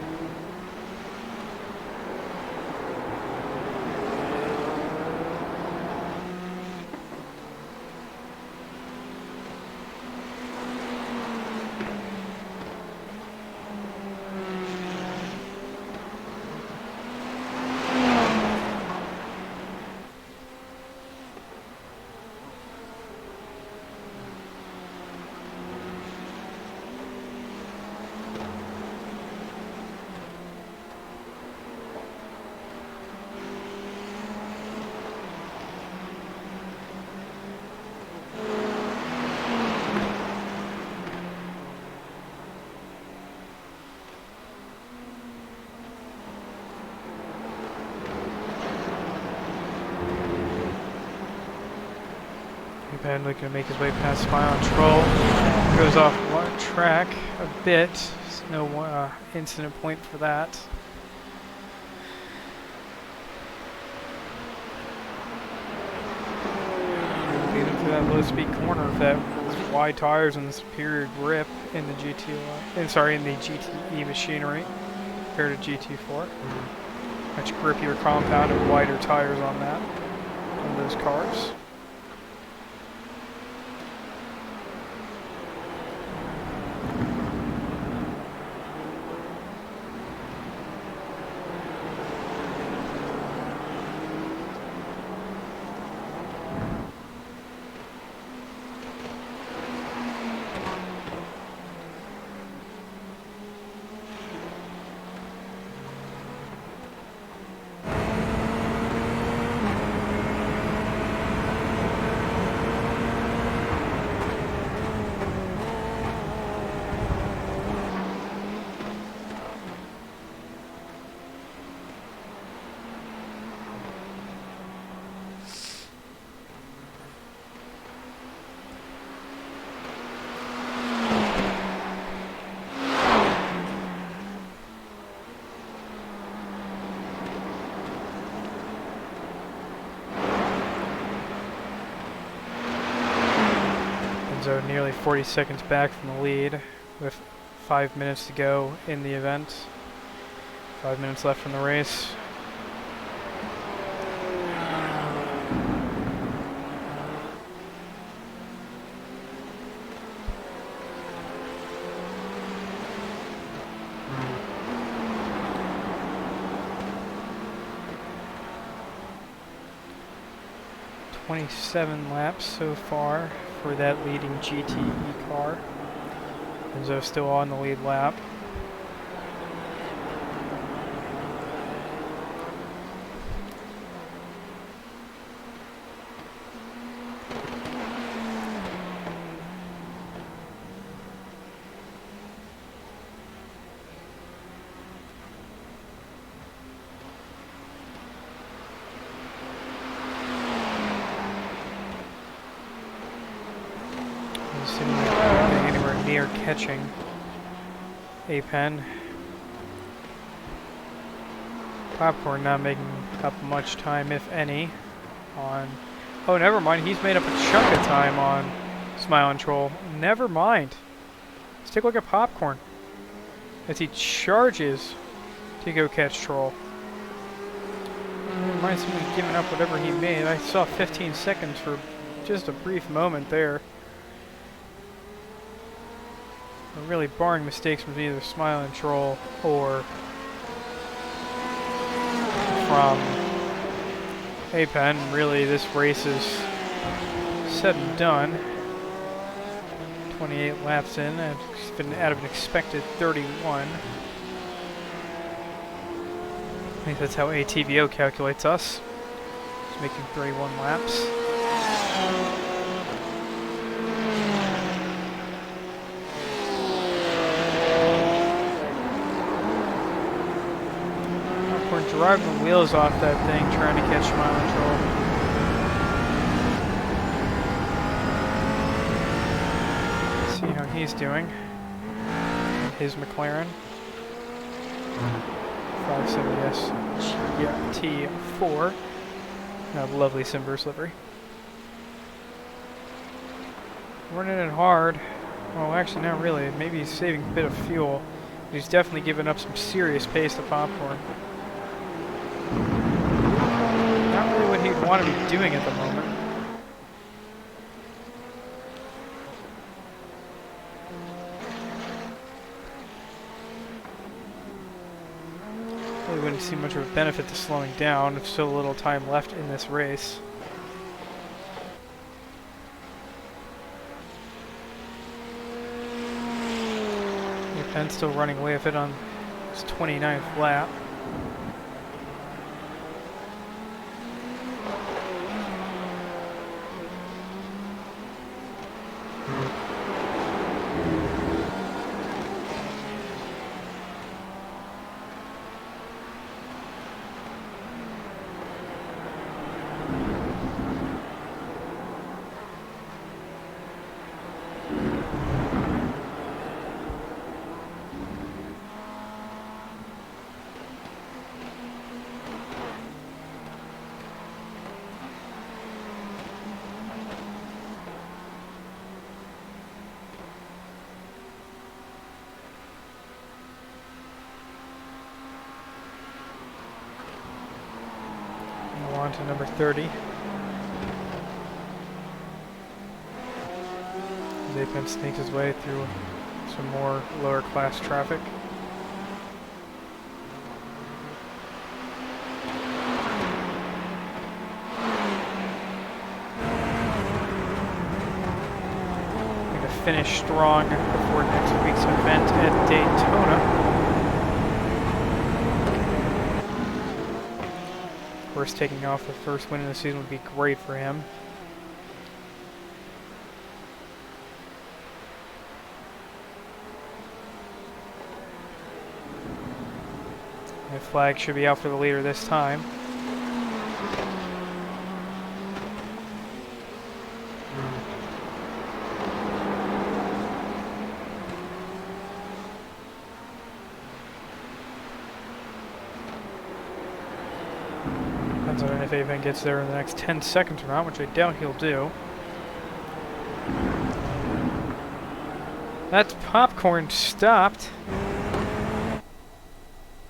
Apen looking to make his way past Smile and Troll. Goes off one track a bit. There's no incident point for that. Leading through that low-speed corner with that wide tires and the superior grip in the in the GTE machinery compared to GT4. Much grippier compound and wider tires on that, on those cars. So nearly 40 seconds back from the lead with 5 minutes to go in the event. 5 minutes left in the race. .27 laps so far for that leading GTE car. Enzo still on the lead lap. Anywhere near catching Apen. Popcorn not making up much time, if any, on... Oh, never mind. He's made up a chunk of time on Smile and Troll. Never mind. Let's take a look at Popcorn as he charges to go catch Troll. Reminds me of giving up whatever he made. I saw 15 seconds for just a brief moment there. Really barring mistakes from either Smile and Troll or from Apen. Really, this race is said and done. 28 laps in, and it's been out of an expected 31. I think that's how ATVO calculates us. It's making 31 laps. Driving the wheels off that thing, trying to catch Smile and Troll. See how he's doing. His McLaren 570S GT4. A lovely Simverse livery. Running it hard. Well, actually, not really. Maybe he's saving a bit of fuel. But he's definitely giving up some serious pace to Popcorn. Not really what he'd want to be doing at the moment. Really wouldn't see much of a benefit to slowing down with so little time left in this race. Pen's still running away with it on his 29th lap. on to number 30. Zapen sneaks his way through some more lower class traffic. Going to finish strong before next week's event at Daytona. Of course, taking off the first win of the season would be great for him. The flag should be out for the leader this time. Depends on if Aven gets there in the next 10 seconds or not, which I doubt he'll do. That's Popcorn stopped.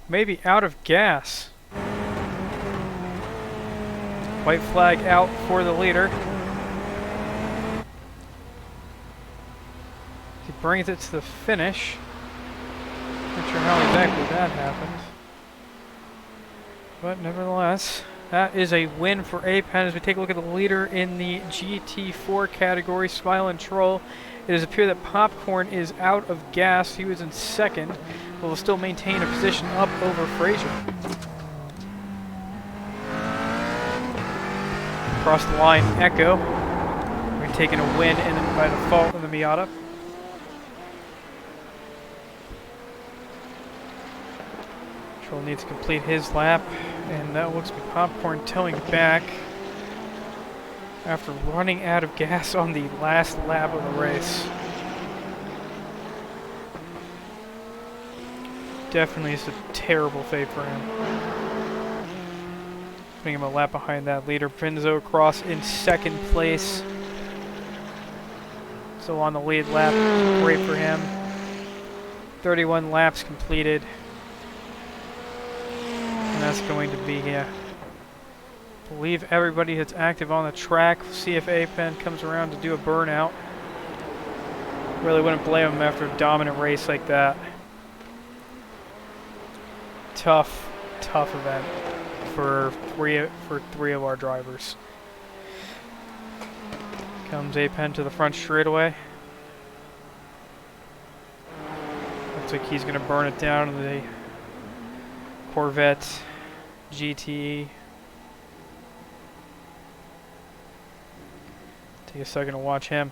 Maybe out of gas. White flag out for the leader. He brings it to the finish. Not sure how exactly that happened. But nevertheless, that is a win for Apen as we take a look at the leader in the GT4 category, Smiling Troll. It does appear that Popcorn is out of gas. He was in second, but will still maintain a position up over Frazier. Across the line, Echo. We're taking a win by default in the Miata. Troll needs to complete his lap, and that looks like Popcorn towing back after running out of gas on the last lap of the race. Definitely is a terrible fate for him. Putting him a lap behind that leader. Prinzo across in second place. So on the lead lap, great for him. 31 laps completed. And that's going to be, I believe everybody that's active on the track. We'll see if Apen comes around to do a burnout. Really wouldn't blame him after a dominant race like that. Tough event for three of our drivers. Comes Apen to the front straightaway. Looks like he's going to burn it down in the Corvette GTE. Take a second to watch him.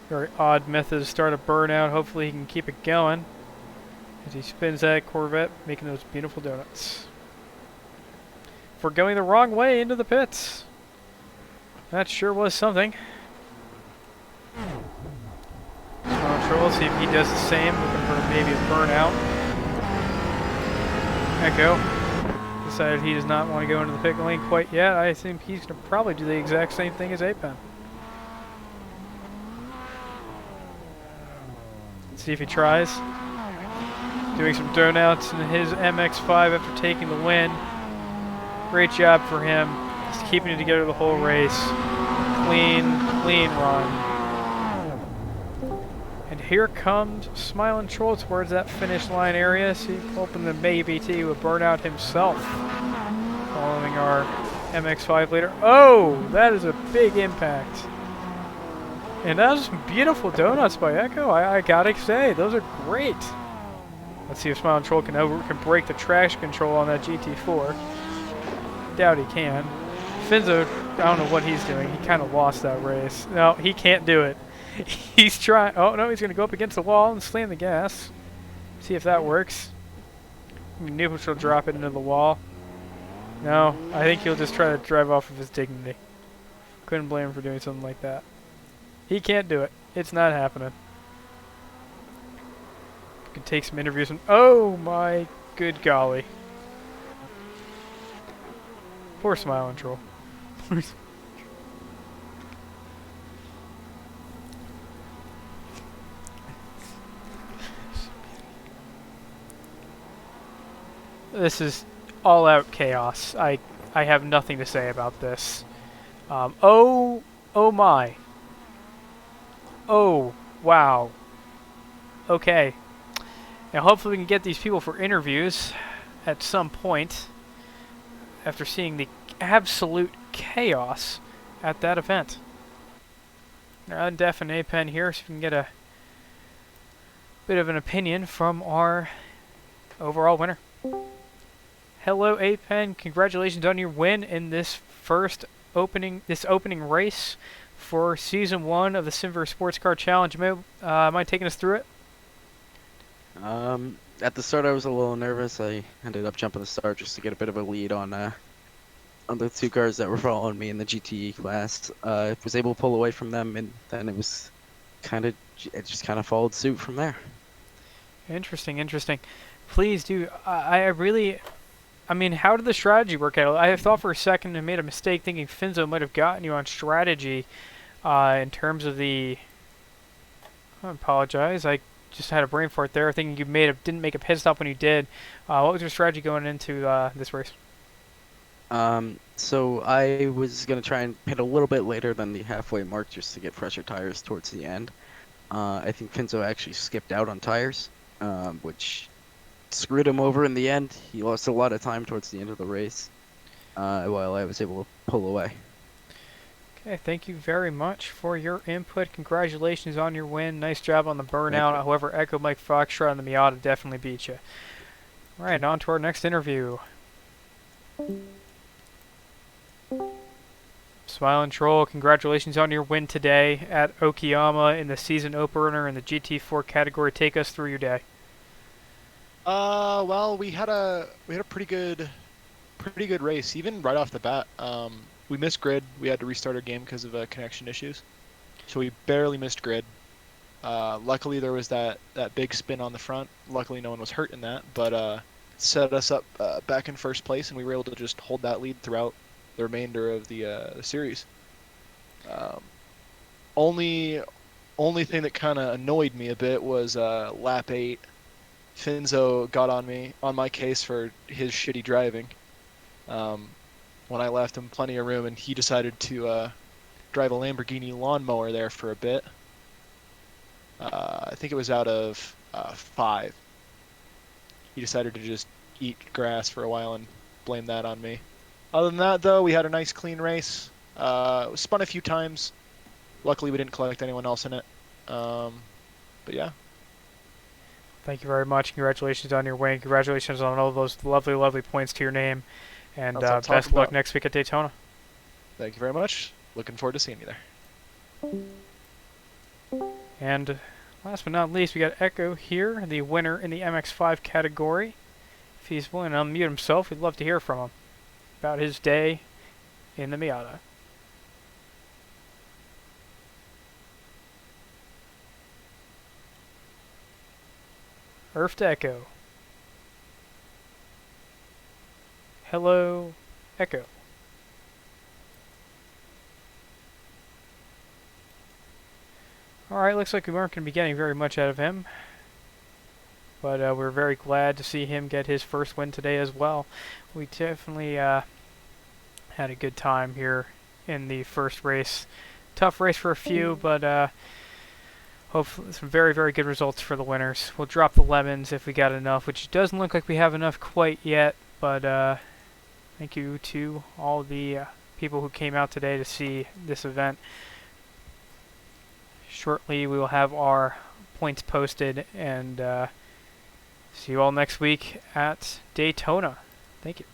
Very odd method to start a burnout. Hopefully he can keep it going as he spins that Corvette, making those beautiful donuts. For going the wrong way into the pits. That sure was something. We'll see if he does the same, looking for maybe a burnout. Echo decided he does not want to go into the pit lane quite yet. I think he's going to probably do the exact same thing as Apen. Let's see if he tries. Doing some donouts in his MX-5 after taking the win. Great job for him. Just keeping it together the whole race. Clean run. And here comes Smiling Troll towards that finish line area. So he's hoping to maybe to a burnout himself. Following our MX-5 leader. Oh, that is a big impact. And that was some beautiful donuts by Echo. I gotta say, those are great. Let's see if Smiling Troll can break the traction control on that GT4. Doubt he can. Finzo, I don't know what he's doing. He kind of lost that race. No, he can't do it. He's trying. Oh no, he's gonna go up against the wall and slam the gas. See if that works. Neutral drop it into the wall. No, I think he'll just try to drive off of his dignity. Couldn't blame him for doing something like that. He can't do it. It's not happening. Could take some interviews and oh my good golly. Poor Smiling Troll. This is all-out chaos. I have nothing to say about this. Oh my. Oh, wow. Okay. Now hopefully we can get these people for interviews at some point after seeing the absolute chaos at that event. Now Def and Apen here so we can get a bit of an opinion from our overall winner. Hello Apen, congratulations on your win in this opening race for Season 1 of the Simverse Sports Car Challenge. Mind taking us through it? At the start I was a little nervous. I ended up jumping the start just to get a bit of a lead on the two cars that were following me in the GTE class. I was able to pull away from them, and then it just kind of followed suit from there. Interesting. Please do. I mean, how did the strategy work out? I thought for a second I made a mistake thinking Finzo might have gotten you on strategy in terms of the... I apologize. I just had a brain fart there, thinking you didn't make a pit stop when you did. What was your strategy going into this race? So I was going to try and pit a little bit later than the halfway mark just to get fresher tires towards the end. I think Finzo actually skipped out on tires, which screwed him over in the end. He lost a lot of time towards the end of the race, while I was able to pull away. Okay, thank you very much for your input. Congratulations on your win. Nice job on the burnout. However, Echo Mike Foxtrot and the Miata definitely beat you. All right, on to our next interview. Smile and Troll, congratulations on your win today at Okayama in the season opener in the GT4 category. Take us through your day. Well, we had a pretty good race, even right off the bat. We missed grid. We had to restart our game because of connection issues, so we barely missed grid. Luckily, there was that big spin on the front. Luckily, no one was hurt in that, but set us up back in first place, and we were able to just hold that lead throughout the remainder of the series. Only thing that kind of annoyed me a bit was lap 8. Finzo got on my case for his shitty driving. When I left him plenty of room, and he decided to drive a Lamborghini lawnmower there for a bit. I think it was out of 5. He decided to just eat grass for a while and blame that on me. Other than that, though, we had a nice clean race. It was spun a few times. Luckily, we didn't collect anyone else in it. But yeah. Thank you very much. Congratulations on your win. Congratulations on all those lovely, lovely points to your name. And best of luck next week at Daytona. Thank you very much. Looking forward to seeing you there. And last but not least, we got Echo here, the winner in the MX-5 category. If he's willing to unmute himself, we'd love to hear from him about his day in the Miata. Earth to Echo. Hello, Echo. Alright, looks like we weren't going to be getting very much out of him. But we're very glad to see him get his first win today as well. We definitely had a good time here in the first race. Tough race for a few, but hopefully some very, very good results for the winners. We'll drop the lemons if we got enough, which doesn't look like we have enough quite yet, but thank you to all the people who came out today to see this event. Shortly we will have our points posted, and see you all next week at Daytona. Thank you.